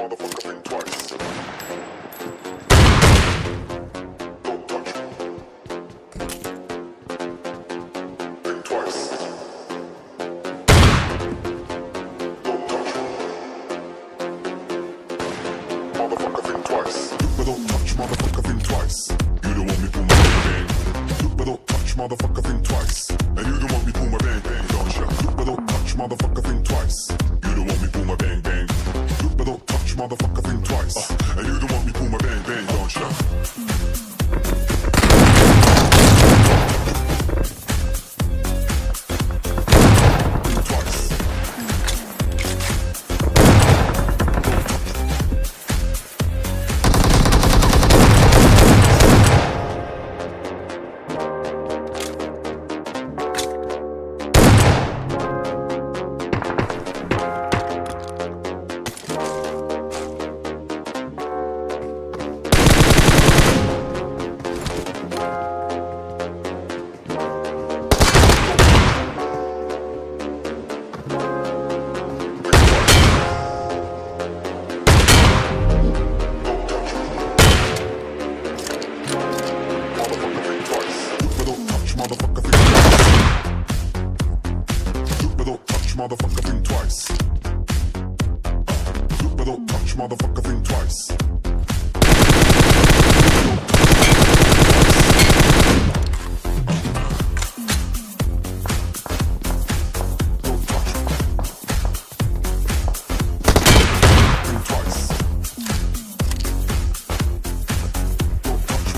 motherfucker think twice. Don't touch me. Think twice. Don't touch me. Motherfucker think twice. But don't touch, motherfucker think twice. You don't want me pull my bang bang. But don't touch, motherfucker think twice. And you don't want me pull my bang bang, don't ya? But don't touch, motherfucker think twice. You don't want me pull my bang bang. But don't touch, motherfucker think twice. And you don't want me pull my bang bang, don't ya? Think twice. Motherfucker think twice. But don't touch, motherfucker think twice. But don't touch, motherfucker think twice. Don't touch. Think twice. Don't touch.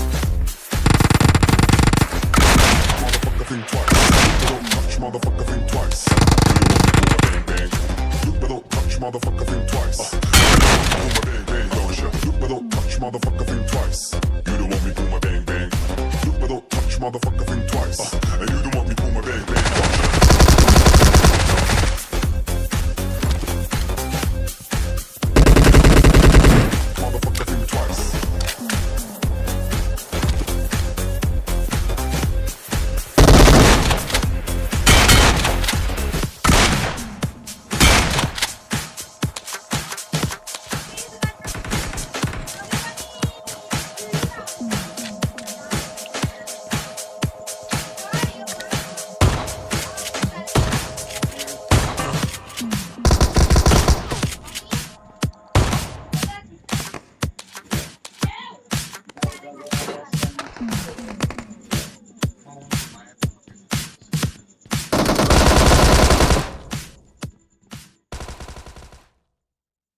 Think twice. Don't touch, motherfucker think twice. You don't want me pull my bang bang. But don't touch, motherfucker think twice. Pull my bang bang, don't ya? But don't touch, motherfucker think twice. You don't want me pull my bang bang. But don't touch, motherfucker think twice. And you don't want me pull my bang bang, don't ya? Motherfucker think twice.